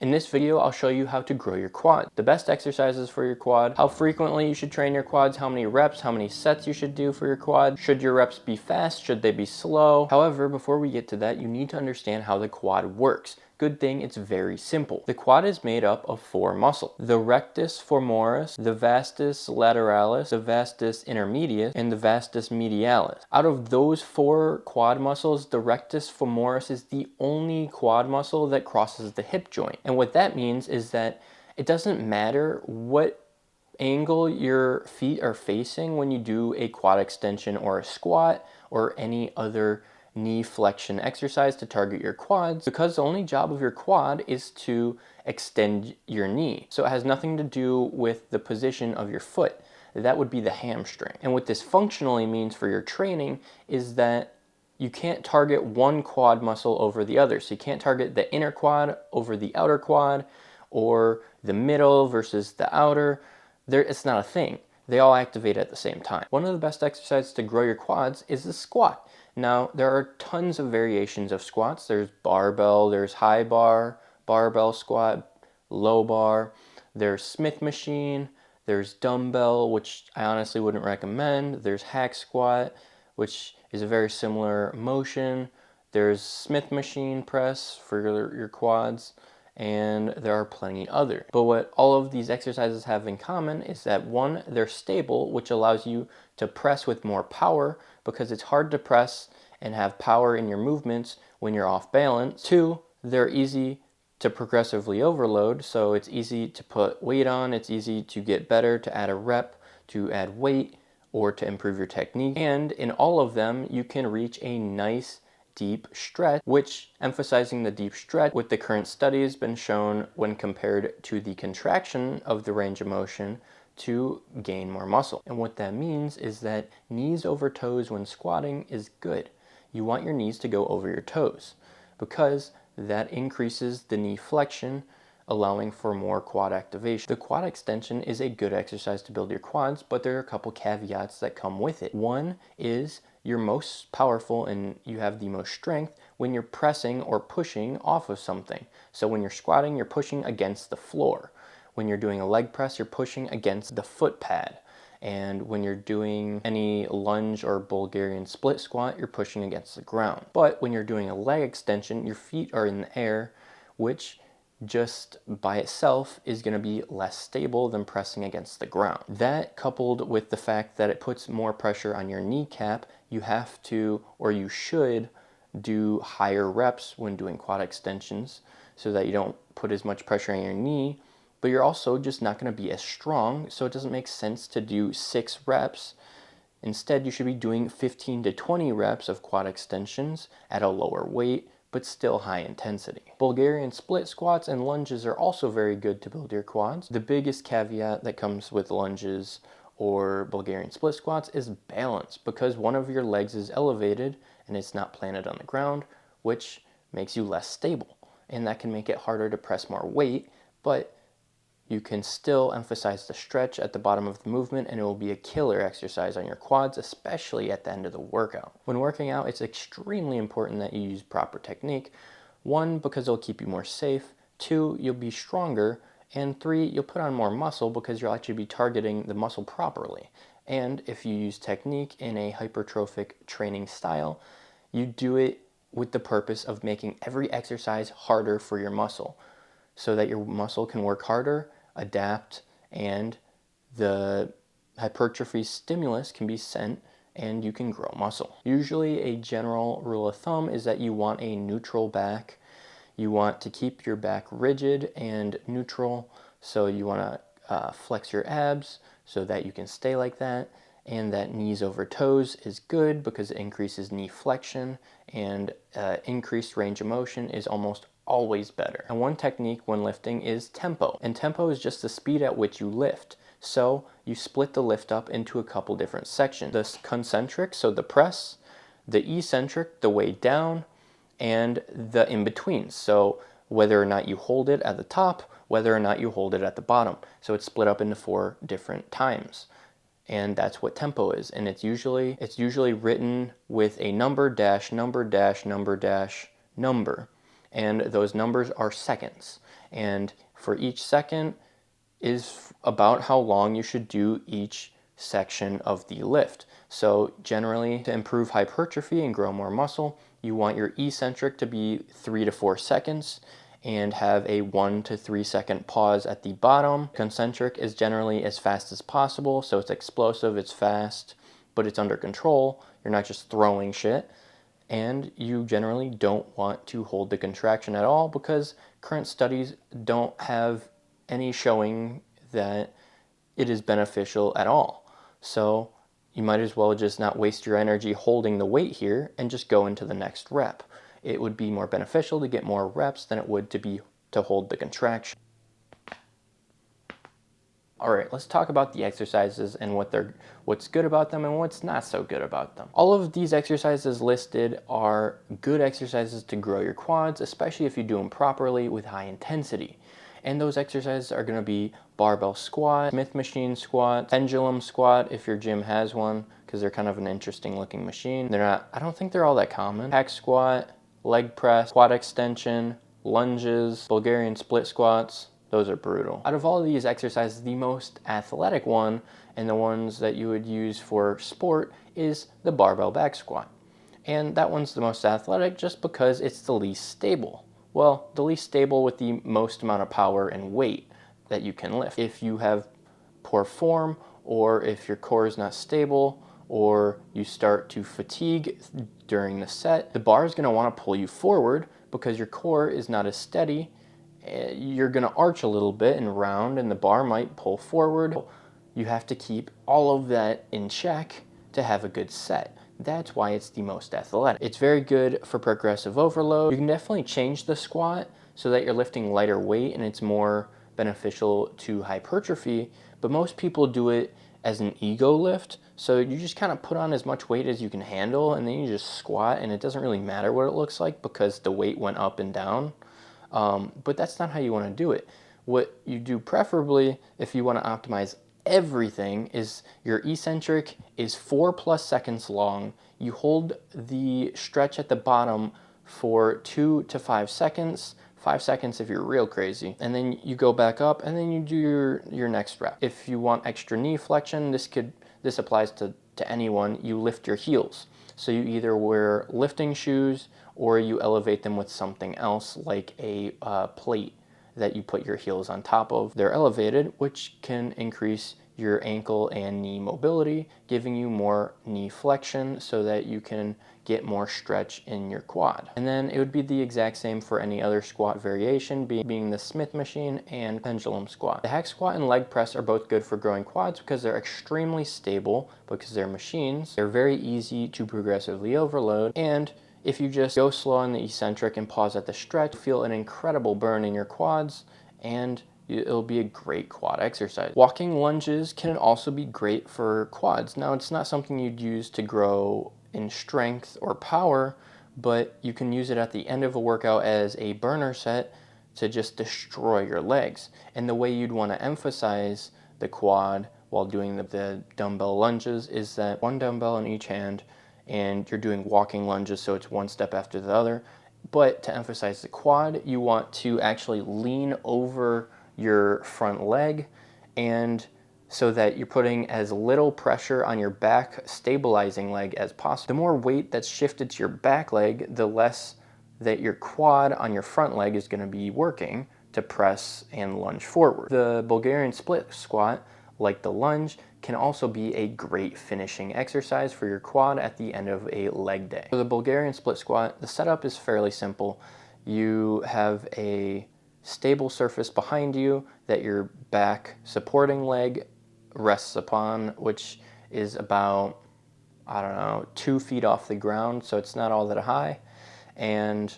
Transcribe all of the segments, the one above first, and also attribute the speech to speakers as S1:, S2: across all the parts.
S1: In this video, I'll show you how to grow your quad, the best exercises for your quad, how frequently you should train your quads, how many reps, how many sets you should do for your quad. Should your reps be fast? Should they be slow? However, before we get to that, you need to understand how the quad works. Good thing, it's very simple. The quad is made up of 4 muscles: the rectus femoris, the vastus lateralis, the vastus intermedius, and the vastus medialis. Out of those 4 quad muscles, the rectus femoris is the only quad muscle that crosses the hip joint. And what that means is that it doesn't matter what angle your feet are facing when you do a quad extension or a squat or any other knee flexion exercise to target your quads, because the only job of your quad is to extend your knee. So it has nothing to do with the position of your foot. That would be the hamstring. And what this functionally means for your training is that you can't target one quad muscle over the other. So you can't target the inner quad over the outer quad, or the middle versus the outer. It's not a thing. They all activate at the same time. One of the best exercises to grow your quads is the squat. Now, there are tons of variations of squats. There's barbell, there's high bar, barbell squat, low bar. There's Smith machine, there's dumbbell, which I honestly wouldn't recommend. There's hack squat, which is a very similar motion. There's Smith machine press for your quads, and there are plenty other. But what all of these exercises have in common is that 1, they're stable, which allows you to press with more power, because it's hard to press and have power in your movements when you're off balance. 2, they're easy to progressively overload, so it's easy to put weight on, it's easy to get better, to add a rep, to add weight, or to improve your technique. And in all of them, you can reach a nice deep stretch, which, emphasizing the deep stretch, with the current study has been shown when compared to the contraction of the range of motion to gain more muscle. And what that means is that knees over toes when squatting is good. You want your knees to go over your toes, because that increases the knee flexion, allowing for more quad activation. The quad extension is a good exercise to build your quads, but there are a couple caveats that come with it. 1 is you're most powerful and you have the most strength when you're pressing or pushing off of something. So when you're squatting, you're pushing against the floor. When you're doing a leg press, you're pushing against the foot pad. And when you're doing any lunge or Bulgarian split squat, you're pushing against the ground. But when you're doing a leg extension, your feet are in the air, which just by itself is going to be less stable than pressing against the ground. That, coupled with the fact that it puts more pressure on your kneecap, you have to, or you should, do higher reps when doing quad extensions so that you don't put as much pressure on your knee, but you're also just not going to be as strong, so it doesn't make sense to do 6 reps. Instead, you should be doing 15 to 20 reps of quad extensions at a lower weight, but still high intensity. Bulgarian split squats and lunges are also very good to build your quads. The biggest caveat that comes with lunges or Bulgarian split squats is balance, because one of your legs is elevated and it's not planted on the ground, which makes you less stable. And that can make it harder to press more weight, but you can still emphasize the stretch at the bottom of the movement, and it will be a killer exercise on your quads, especially at the end of the workout. When working out, it's extremely important that you use proper technique. 1, because it'll keep you more safe. 2, you'll be stronger. And 3, you'll put on more muscle because you'll actually be targeting the muscle properly. And if you use technique in a hypertrophic training style, you do it with the purpose of making every exercise harder for your muscle, so that your muscle can work harder, adapt, and the hypertrophy stimulus can be sent and you can grow muscle. Usually a general rule of thumb is that you want a neutral back. You want to keep your back rigid and neutral, so you want to flex your abs so that you can stay like that, and that knees over toes is good because it increases knee flexion, and increased range of motion is almost always better. And one technique when lifting is tempo, and tempo is just the speed at which you lift. So you split the lift up into a couple different sections: the concentric, so the press; the eccentric, the way down; and the in-between, so whether or not you hold it at the top, whether or not you hold it at the bottom. So it's split up into 4 different times. And that's what tempo is. And it's usually written with a number dash number dash number dash number. And those numbers are seconds. And for each second is about how long you should do each section of the lift. So generally, to improve hypertrophy and grow more muscle, you want your eccentric to be 3 to 4 seconds and have a 1 to 3 second pause at the bottom. Concentric is generally as fast as possible, so it's explosive, it's fast, but it's under control. You're not just throwing shit. And you generally don't want to hold the contraction at all, because current studies don't have any showing that it is beneficial at all. So you might as well just not waste your energy holding the weight here and just go into the next rep. It would be more beneficial to get more reps than it would to hold the contraction. All right, let's talk about the exercises and what's good about them and what's not so good about them. All of these exercises listed are good exercises to grow your quads, especially if you do them properly with high intensity. And those exercises are going to be barbell squat, Smith machine squat, pendulum squat if your gym has one, because they're kind of an interesting looking machine. I don't think they're all that common. Hack squat, leg press, quad extension, lunges, Bulgarian split squats. Those are brutal. Out of all of these exercises, the most athletic one, and the ones that you would use for sport, is the barbell back squat. And that one's the most athletic just because it's the least stable. Well, the least stable with the most amount of power and weight that you can lift. If you have poor form, or if your core is not stable, or you start to fatigue during the set, the bar is going to want to pull you forward because your core is not as steady. You're going to arch a little bit and round, and the bar might pull forward. You have to keep all of that in check to have a good set. That's why it's the most athletic. It's very good for progressive overload. You can definitely change the squat so that you're lifting lighter weight and it's more beneficial to hypertrophy, but most people do it as an ego lift. So you just kind of put on as much weight as you can handle, and then you just squat, and it doesn't really matter what it looks like because the weight went up and down. But that's not how you want to do it. What you do preferably, if you want to optimize everything, is your eccentric is 4+ seconds long. You hold the stretch at the bottom for 2 to 5 seconds. 5 seconds if you're real crazy, and then you go back up, and then you do your next rep. If you want extra knee flexion, this applies to anyone. You lift your heels. So you either wear lifting shoes or you elevate them with something else, like a plate that you put your heels on top of. They're elevated, which can increase your ankle and knee mobility, giving you more knee flexion so that you can get more stretch in your quad. And then it would be the exact same for any other squat variation, being the Smith machine and pendulum squat. The hack squat and leg press are both good for growing quads because they're extremely stable, because they're machines. They're very easy to progressively overload, and if you just go slow on the eccentric and pause at the stretch, you'll feel an incredible burn in your quads, and it'll be a great quad exercise. Walking lunges can also be great for quads. Now, it's not something you'd use to grow in strength or power, but you can use it at the end of a workout as a burner set to just destroy your legs. And the way you'd want to emphasize the quad while doing the dumbbell lunges is that one dumbbell in each hand, and you're doing walking lunges, so it's one step after the other. But to emphasize the quad, you want to actually lean over your front leg, and so that you're putting as little pressure on your back stabilizing leg as possible. The more weight that's shifted to your back leg, the less that your quad on your front leg is going to be working to press and lunge forward. The Bulgarian split squat, like the lunge, can also be a great finishing exercise for your quad at the end of a leg day. For the Bulgarian split squat, the setup is fairly simple. You have a stable surface behind you that your back supporting leg rests upon, which is about, 2 feet off the ground, so it's not all that high. And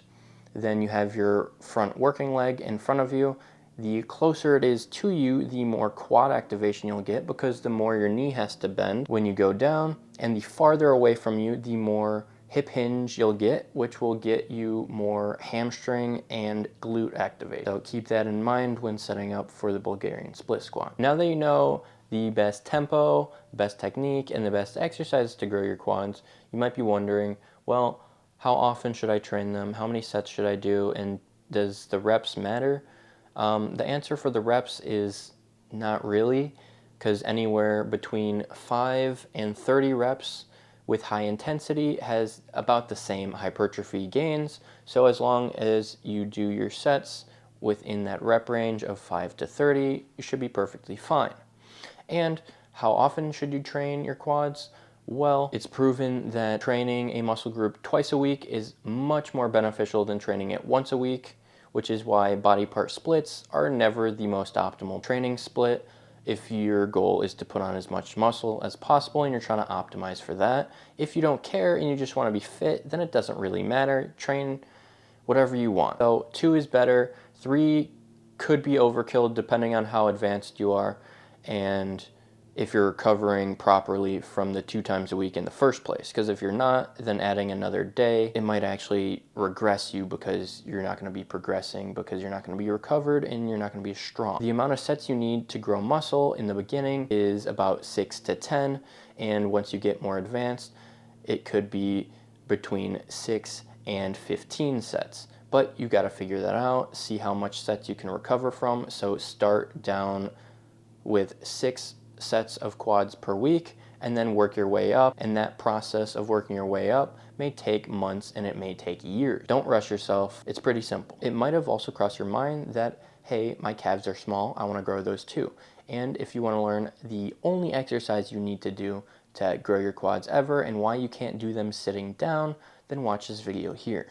S1: then you have your front working leg in front of you. The closer it is to you, the more quad activation you'll get, because the more your knee has to bend when you go down, and the farther away from you, the more hip hinge you'll get, which will get you more hamstring and glute activation. So keep that in mind when setting up for the Bulgarian split squat. Now that you know the best tempo, best technique, and the best exercises to grow your quads, you might be wondering, well, how often should I train them? How many sets should I do? And does the reps matter? The answer for the reps is not really, because anywhere between 5 and 30 reps with high intensity has about the same hypertrophy gains. So as long as you do your sets within that rep range of 5 to 30, you should be perfectly fine. And how often should you train your quads? Well, it's proven that training a muscle group twice a week is much more beneficial than training it once a week, which is why body part splits are never the most optimal training split. If your goal is to put on as much muscle as possible and you're trying to optimize for that. If you don't care and you just want to be fit, then it doesn't really matter. Train whatever you want. So 2 is better. 3 could be overkill depending on how advanced you are and if you're recovering properly from the 2 times a week in the first place. Because if you're not, then adding another day, it might actually regress you because you're not going to be progressing, because you're not going to be recovered and you're not going to be as strong. The amount of sets you need to grow muscle in the beginning is about 6 to 10, and once you get more advanced, it could be between 6 and 15 sets. But you got to figure that out, see how much sets you can recover from. So start down with 6 sets of quads per week and then work your way up. And that process of working your way up may take months and it may take years. Don't rush yourself. It's pretty simple. It might have also crossed your mind that, hey, my calves are small, I want to grow those too. And if you want to learn the only exercise you need to do to grow your quads ever and why you can't do them sitting down, then watch this video here.